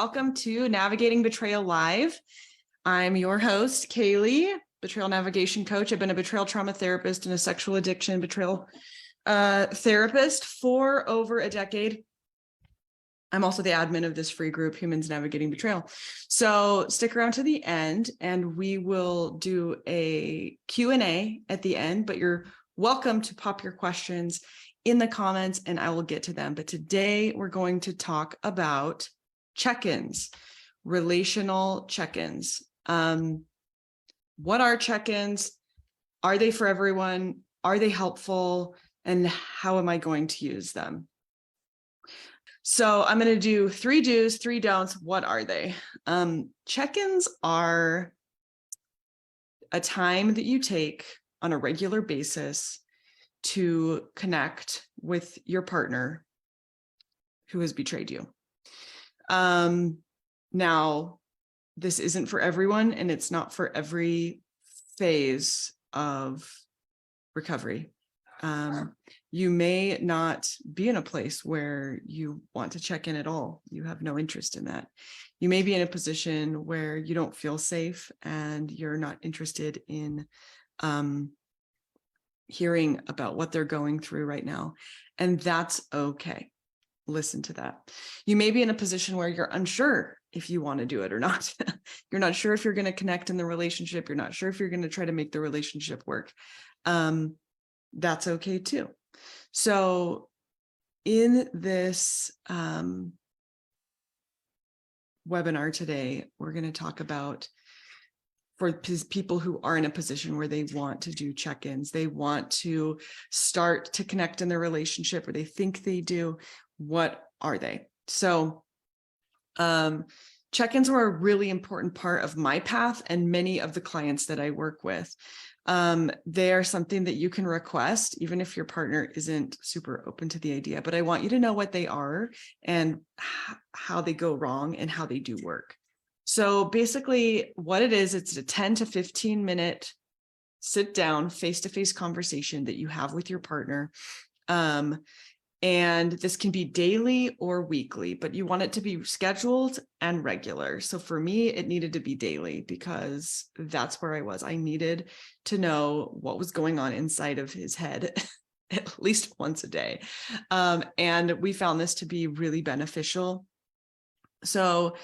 welcome to Navigating Betrayal Live. I'm your host, KayLee, betrayal navigation coach. I've been a betrayal trauma therapist and a sexual addiction betrayal therapist for over a decade. I'm also the admin of this free group, Humans Navigating Betrayal. So stick around to the end and we will do a Q&A at the end, but you're welcome to pop your questions in the comments and I will get to them. But today we're going to talk about check-ins, relational check-ins. What are check-ins? Are they for everyone? Are they helpful? And how am I going to use them? So I'm going to do 3 do's, 3 don'ts. What are they? Check-ins are a time that you take on a regular basis to connect with your partner who has betrayed you. Now, this isn't for everyone, and it's not for every phase of recovery. You may not be in a place where you want to check in at all. You have no interest in that. You may be in a position where you don't feel safe and you're not interested in hearing about what they're going through right now. And that's okay. Listen to that. You may be in a position where you're unsure if you want to do it or not. You're not sure if you're going to connect in the relationship. You're not sure if you're going to try to make the relationship work. That's okay too. So in this webinar today, we're going to talk about for people who are in a position where they want to do check-ins, they want to start to connect in their relationship, or they think they do. What are they? So check-ins are a really important part of my path and many of the clients that I work with. They are something that you can request, even if your partner isn't super open to the idea, but I want you to know what they are and how they go wrong and how they do work. So basically what it is, it's a 10 to 15 minute sit down face-to-face conversation that you have with your partner. And this can be daily or weekly, but you want it to be scheduled and regular. So for me, it needed to be daily because that's where I was. I needed to know what was going on inside of his head at least once a day. And we found this to be really beneficial. So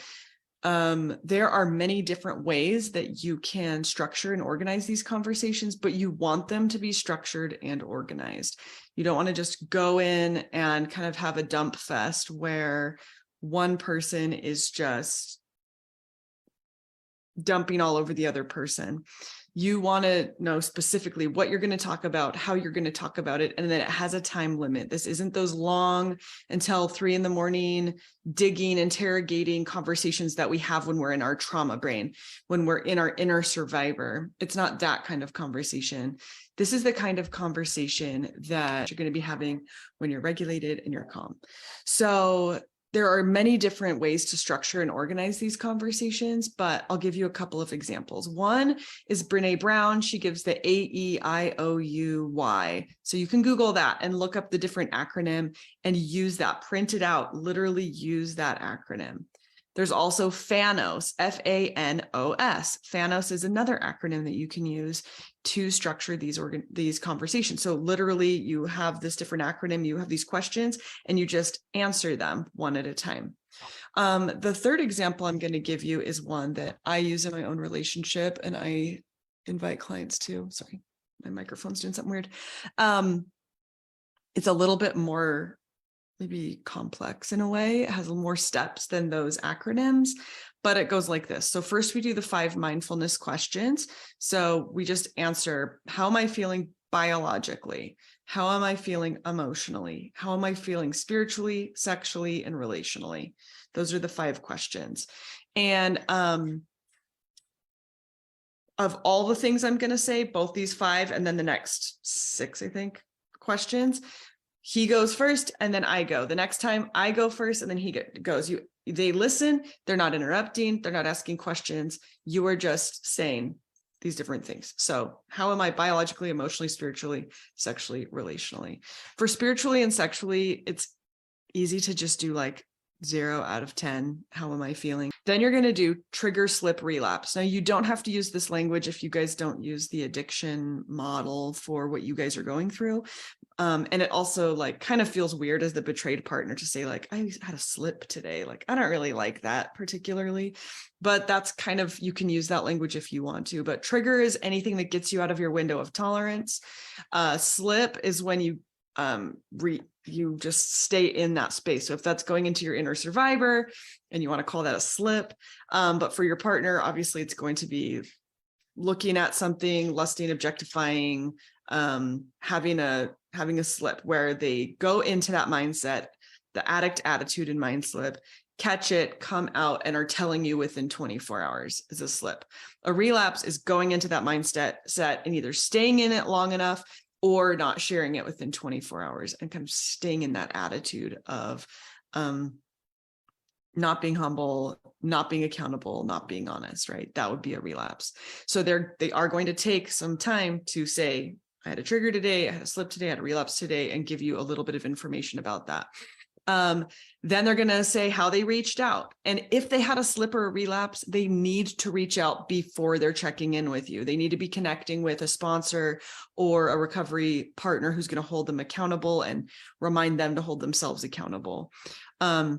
there are many different ways that you can structure and organize these conversations, but you want them to be structured and organized. You don't want to just go in and kind of have a dump fest where one person is just dumping all over the other person. You want to know specifically what you're going to talk about, how you're going to talk about it, and then it has a time limit. This isn't those long until 3 a.m, digging, interrogating conversations that we have when we're in our trauma brain, when we're in our inner survivor. It's not that kind of conversation. This is the kind of conversation that you're going to be having when you're regulated and you're calm. So there are many different ways to structure and organize these conversations, but I'll give you a couple of examples. One is Brené Brown. She gives the AEIOUY. So you can Google that and look up the different acronym and use that, print it out, literally use that acronym. There's also FANOS, FANOS. FANOS is another acronym that you can use to structure these conversations. So literally you have this different acronym, you have these questions, and you just answer them one at a time. The third example I'm going to give you is one that I use in my own relationship, and I invite clients to. Sorry, my microphone's doing something weird. It's a little bit more maybe complex in a way. It has more steps than those acronyms, but it goes like this. So first we do the 5 mindfulness questions. So we just answer, how am I feeling biologically? How am I feeling emotionally? How am I feeling spiritually, sexually, and relationally? Those are the 5 questions. And of all the things I'm going to say, both these 5 and then the next 6, I think, questions, he goes first and then I go. The next time I go first and then he goes. They listen, they're not interrupting, they're not asking questions. You are just saying these different things. So how am I biologically, emotionally, spiritually, sexually, relationally? For spiritually and sexually, it's easy to just do like 0 out of 10. How am I feeling? Then you're going to do trigger, slip, relapse. Now, you don't have to use this language if you guys don't use the addiction model for what you guys are going through. And it also like kind of feels weird as the betrayed partner to say like, I had a slip today. Like, I don't really like that particularly, but that's kind of, you can use that language if you want to, but trigger is anything that gets you out of your window of tolerance. Slip is when you you just stay in that space. So if that's going into your inner survivor and you want to call that a slip, but for your partner, obviously it's going to be looking at something, lusting, objectifying, having a slip where they go into that mindset, the addict attitude and mind slip, catch it, come out, and are telling you within 24 hours is a slip. A relapse is going into that mindset and either staying in it long enough or not sharing it within 24 hours and kind of staying in that attitude of not being humble, not being accountable, not being honest, right? That would be a relapse. So they are going to take some time to say, I had a trigger today, I had a slip today, I had a relapse today, and give you a little bit of information about that. Then they're going to say how they reached out. And if they had a slip or a relapse, they need to reach out before they're checking in with you. They need to be connecting with a sponsor or a recovery partner who's going to hold them accountable and remind them to hold themselves accountable. Or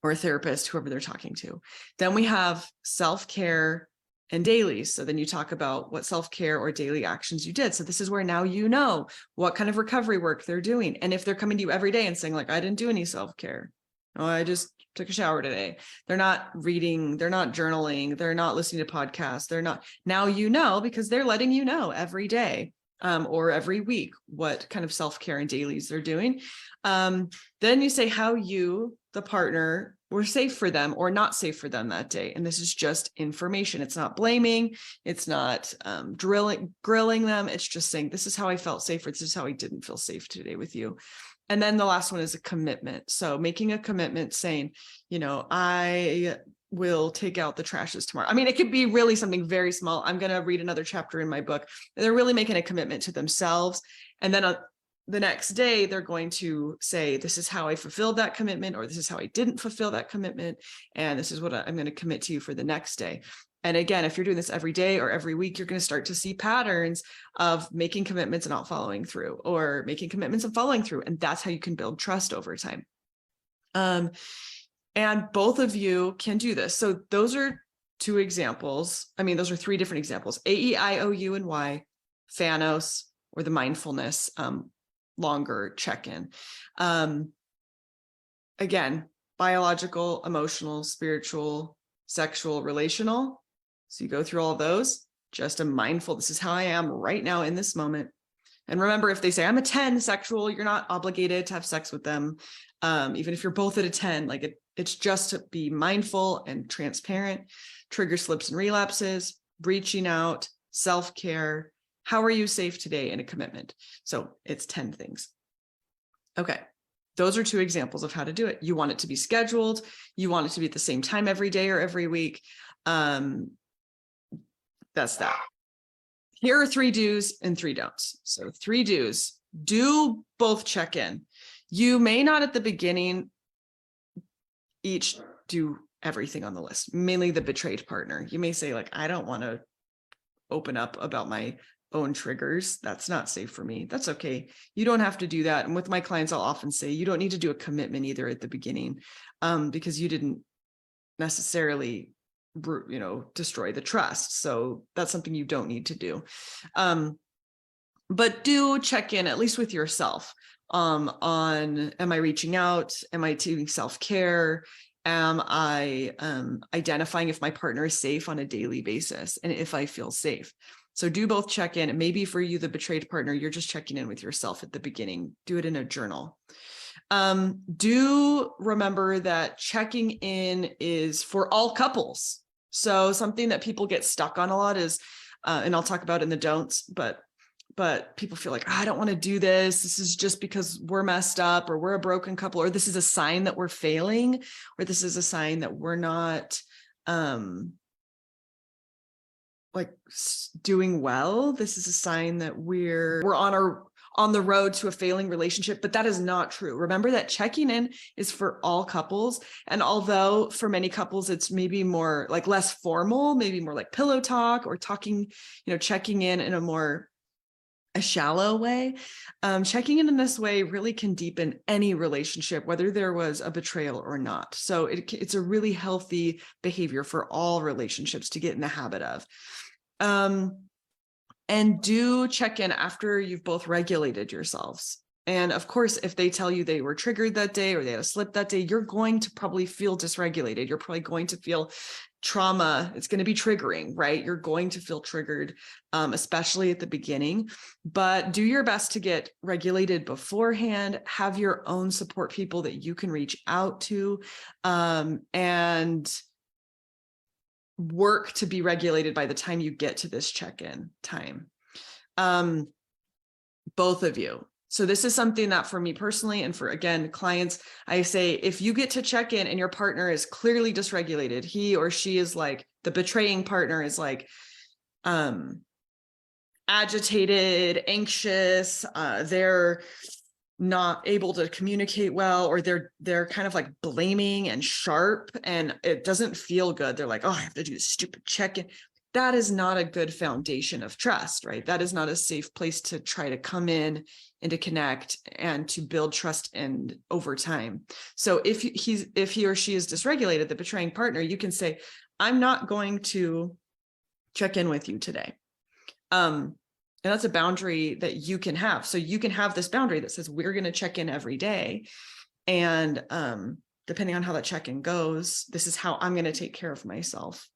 a therapist, whoever they're talking to. Then we have self-care and dailies. So then you talk about what self-care or daily actions you did. So this is where now you know what kind of recovery work they're doing. And if they're coming to you every day and saying like, I didn't do any self-care. Oh, I just took a shower today. They're not reading, they're not journaling, they're not listening to podcasts. They're not, now you know, because they're letting you know every day or every week what kind of self-care and dailies they're doing. Then you say how you, the partner, were safe for them or not safe for them that day. And this is just information. It's not blaming. It's not grilling them. It's just saying, this is how I felt safe, or this is how I didn't feel safe today with you. And then the last one is a commitment. So making a commitment saying, you know, I will take out the trashes tomorrow. I mean, it could be really something very small. I'm going to read another chapter in my book. They're really making a commitment to themselves. And then the next day, they're going to say, this is how I fulfilled that commitment, or this is how I didn't fulfill that commitment. And this is what I'm going to commit to you for the next day. And again, if you're doing this every day or every week, you're going to start to see patterns of making commitments and not following through, or making commitments and following through. And that's how you can build trust over time. And both of you can do this. So those are two examples. I mean, those are three different examples: AEIOU and Y, Thanos, or the mindfulness longer check-in. Again, biological, emotional, spiritual, sexual, relational. So you go through all of those, just a mindful, this is how I am right now in this moment. And remember, if they say I'm a 10 sexual, you're not obligated to have sex with them. Even if you're both at a 10, like it's just to be mindful and transparent. Trigger, slips, and relapses, reaching out, self-care. How are you safe today? And a commitment. So it's 10 things. Okay. Those are two examples of how to do it. You want it to be scheduled. You want it to be at the same time every day or every week. That's that. Here are 3 do's and 3 don'ts. So 3 do's: do both check in. You may not at the beginning each do everything on the list, mainly the betrayed partner. You may say like, I don't want to open up about my own triggers. That's not safe for me. That's okay. You don't have to do that. And with my clients, I'll often say you don't need to do a commitment either at the beginning, because you didn't necessarily, destroy the trust. So that's something you don't need to do. But do check in at least with yourself on, am I reaching out? Am I doing self-care? Am I identifying if my partner is safe on a daily basis and if I feel safe? So do both check in. Maybe for you, the betrayed partner, you're just checking in with yourself at the beginning. Do it in a journal. Do remember that checking in is for all couples. So something that people get stuck on a lot is, and I'll talk about in the don'ts, but people feel like, I don't want to do this. This is just because we're messed up, or we're a broken couple, or this is a sign that we're failing, or this is a sign that we're not, doing well. This is a sign that we're on on the road to a failing relationship, but that is not true. Remember that checking in is for all couples. And although for many couples, it's maybe more like less formal, maybe more like pillow talk or talking, checking in a shallow way. Checking in this way really can deepen any relationship, whether there was a betrayal or not. So it's a really healthy behavior for all relationships to get in the habit of. And do check in after you've both regulated yourselves. And of course, if they tell you they were triggered that day or they had a slip that day, you're going to probably feel dysregulated. You're probably going to feel trauma. It's going to be triggering, right? You're going to feel triggered, especially at the beginning, but do your best to get regulated beforehand. Have your own support people that you can reach out to, and work to be regulated by the time you get to this check-in time. Both of you. So this is something that for me personally, and for, again, clients, I say, if you get to check in and your partner is clearly dysregulated, he or she is like, the betraying partner is like, agitated, anxious, they're not able to communicate well, or they're kind of like blaming and sharp, and it doesn't feel good. They're like, oh, I have to do this stupid check-in. That is not a good foundation of trust, right? That is not a safe place to try to come in and to connect and to build trust and over time. So if he or she is dysregulated, the betraying partner, you can say, I'm not going to check in with you today. And that's a boundary that you can have. So you can have this boundary that says, we're going to check in every day. And depending on how that check-in goes, this is how I'm going to take care of myself.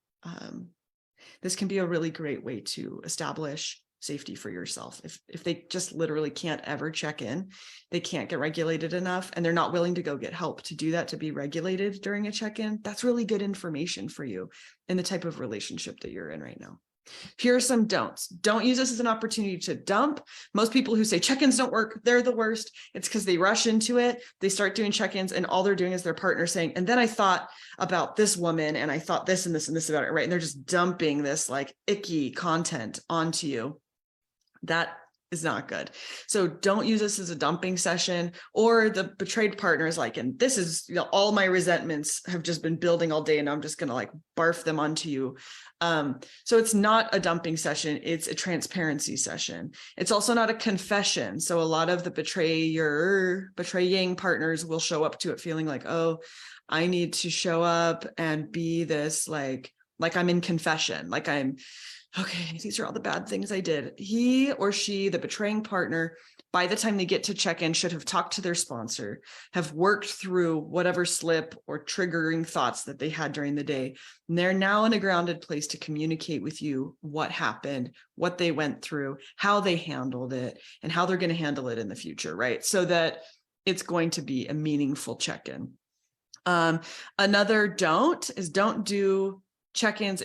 This can be a really great way to establish safety for yourself. If they just literally can't ever check in, they can't get regulated enough, and they're not willing to go get help to do that, to be regulated during a check-in, that's really good information for you in the type of relationship that you're in right now. Here are some don'ts. Don't use this as an opportunity to dump. Most people who say check-ins don't work, they're the worst. It's because they rush into it. They start doing check-ins and all they're doing is their partner saying, and then I thought about this woman and I thought this and this and this about it, right? And they're just dumping this like icky content onto you. That is not good. So don't use this as a dumping session, or the betrayed partner is like, and this is, all my resentments have just been building all day and I'm just going to like barf them onto you. So it's not a dumping session. It's a transparency session. It's also not a confession. So a lot of the betraying partners will show up to it feeling like, oh, I need to show up and be this like I'm in confession, like I'm, okay, these are all the bad things I did. He or she, the betraying partner, by the time they get to check-in, should have talked to their sponsor, have worked through whatever slip or triggering thoughts that they had during the day. And they're now in a grounded place to communicate with you what happened, what they went through, how they handled it, and how they're going to handle it in the future, right? So that it's going to be a meaningful check-in. Another don't do check-ins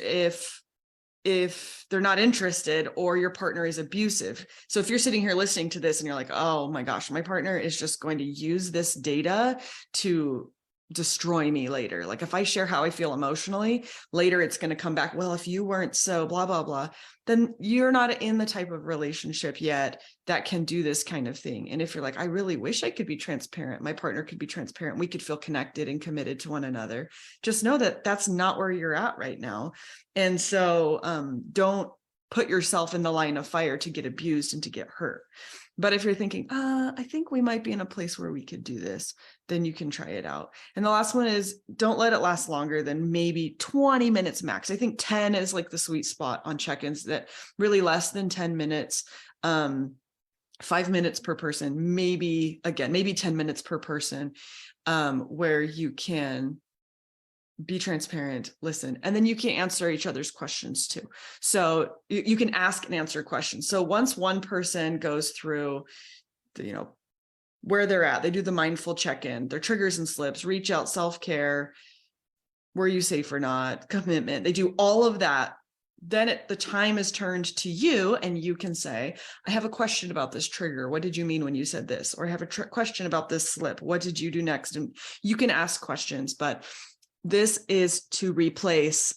if they're not interested or your partner is abusive. So if you're sitting here listening to this and you're like, oh my gosh, my partner is just going to use this data to destroy me later. Like if I share how I feel emotionally, later it's going to come back, well, if you weren't so blah, blah, blah, then you're not in the type of relationship yet that can do this kind of thing. And if you're like, I really wish I could be transparent, my partner could be transparent, we could feel connected and committed to one another, just know that that's not where you're at right now. And so don't put yourself in the line of fire to get abused and to get hurt. But if you're thinking, I think we might be in a place where we could do this, then you can try it out. And the last one is, don't let it last longer than maybe 20 minutes max. I think 10 is like the sweet spot on check-ins, that really less than 10 minutes, 5 minutes per person, maybe 10 minutes per person, where you can be transparent, listen, and then you can answer each other's questions too. So you can ask and answer questions. So once one person goes through the, where they're at, they do the mindful check-in, their triggers and slips, reach out, self-care, were you safe or not, commitment, they do all of that. Then the time is turned to you and you can say, I have a question about this trigger. What did you mean when you said this? Or I have a question about this slip. What did you do next? And you can ask questions, but this is to replace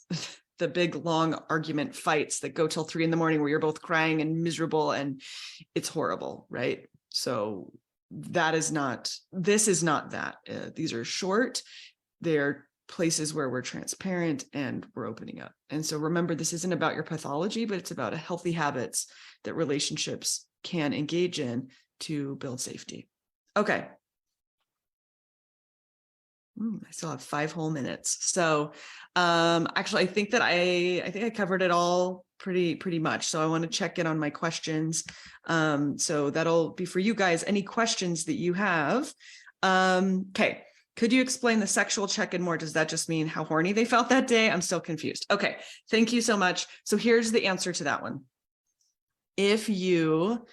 the big, long argument fights that go till 3 a.m. where you're both crying and miserable and it's horrible, right? So this is not that. These are short. They're places where we're transparent and we're opening up. And so remember, this isn't about your pathology, but it's about a healthy habits that relationships can engage in to build safety. Okay. I still have 5 whole minutes. So actually, I think I covered it all pretty much. So I want to check in on my questions. So that'll be for you guys. Any questions that you have? Okay. Could you explain the sexual check-in more? Does that just mean how horny they felt that day? I'm still confused. Okay. Thank you so much. So here's the answer to that one. If you,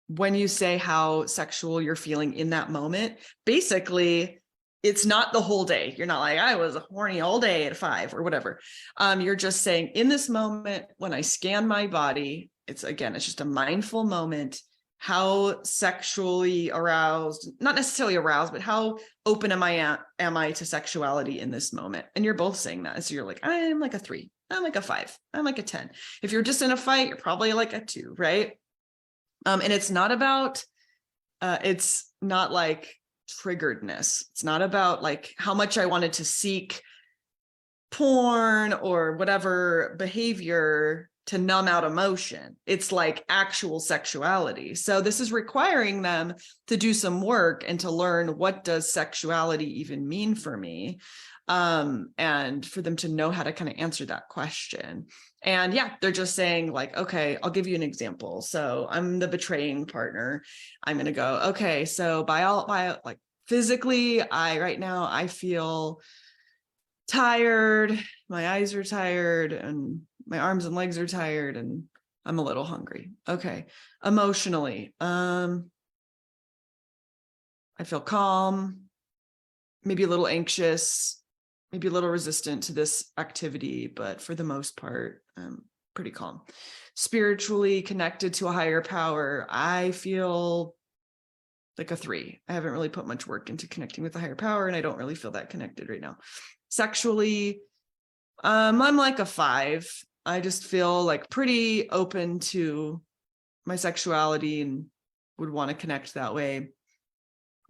when you say how sexual you're feeling in that moment, basically it's not the whole day. You're not like, I was horny all day at 5 or whatever. You're just saying in this moment, when I scan my body, it's just a mindful moment. How sexually aroused, not necessarily aroused, but how open am I to sexuality in this moment? And you're both saying that. So you're like, I'm like a 3, I'm like a 5, I'm like a 10. If you're just in a fight, you're probably like a 2, right? And it's not about, it's not like triggeredness. It's not about like how much I wanted to seek porn or whatever behavior to numb out emotion. It's like actual sexuality. So this is requiring them to do some work and to learn, what does sexuality even mean for me? And for them to know how to kind of answer that question. And yeah, they're just saying like, okay, I'll give you an example. So I'm the betraying partner. I'm going to go, okay, so by like physically, right now I feel tired. My eyes are tired and my arms and legs are tired and I'm a little hungry. Okay. Emotionally, I feel calm, maybe a little anxious, maybe a little resistant to this activity, but for the most part, I'm pretty calm. Spiritually connected to a higher power, I feel like a 3. I haven't really put much work into connecting with the higher power, and I don't really feel that connected right now. Sexually, I'm like a 5. I just feel like pretty open to my sexuality and would want to connect that way.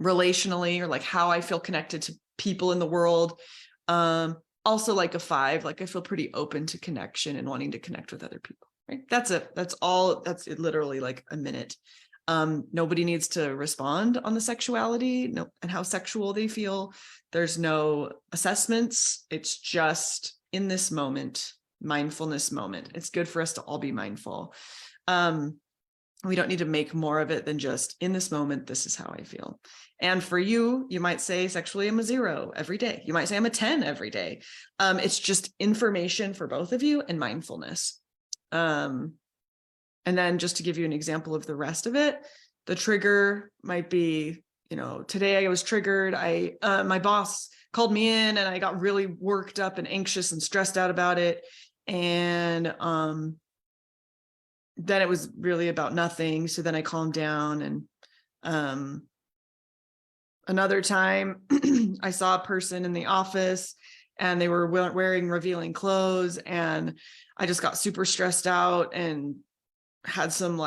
Relationally, or like how I feel connected to people in the world, also like a 5. Like I feel pretty open to connection and wanting to connect with other people, right? That's it. That's all. That's it, literally like a minute. Nobody needs to respond on the sexuality and how sexual they feel. There's no assessments. It's just in this moment, mindfulness moment. It's good for us to all be mindful. We don't need to make more of it than just in this moment, this is how I feel. And for you, you might say sexually, I'm a 0 every day. You might say I'm a 10 every day. It's just information for both of you and mindfulness. And then just to give you an example of the rest of it, the trigger might be, today I was triggered. My boss called me in and I got really worked up and anxious and stressed out about it. And then it was really about nothing. So then I calmed down. And another time I saw a person in the office and they were wearing revealing clothes, and I just got super stressed out and had some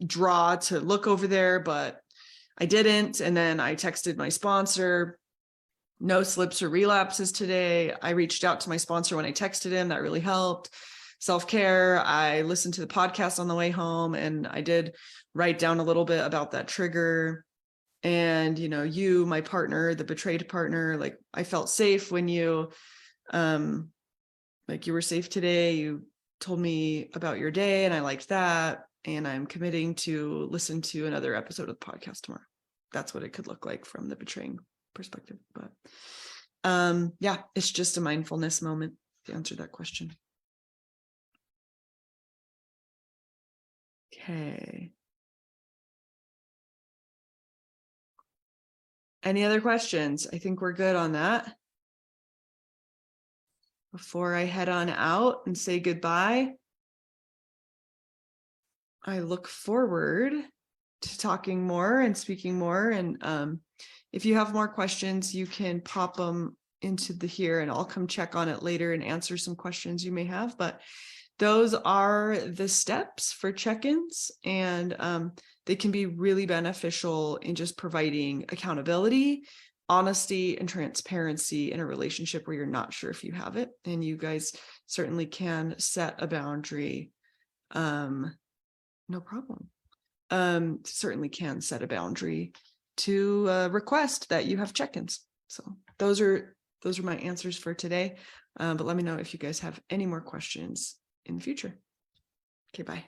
draw to look over there, but I didn't. And then I texted my sponsor, no slips or relapses today. I reached out to my sponsor when I texted him. That really helped. Self-care. I listened to the podcast on the way home, and I did write down a little bit about that trigger. And, you, my partner, the betrayed partner, like I felt safe when you, you were safe today. You told me about your day and I liked that. And I'm committing to listen to another episode of the podcast tomorrow. That's what it could look like from the betraying perspective. But yeah, it's just a mindfulness moment to answer that question. Okay. Any other questions? I think we're good on that. Before I head on out and say goodbye, I look forward to talking more and speaking more. And if you have more questions, you can pop them into here and I'll come check on it later and answer some questions you may have. But those are the steps for check-ins, and they can be really beneficial in just providing accountability, honesty, and transparency in a relationship where you're not sure if you have it. And you guys certainly can set a boundary. No problem. Certainly can set a boundary to request that you have check-ins. So those are my answers for today. But let me know if you guys have any more questions in the future. Okay, bye.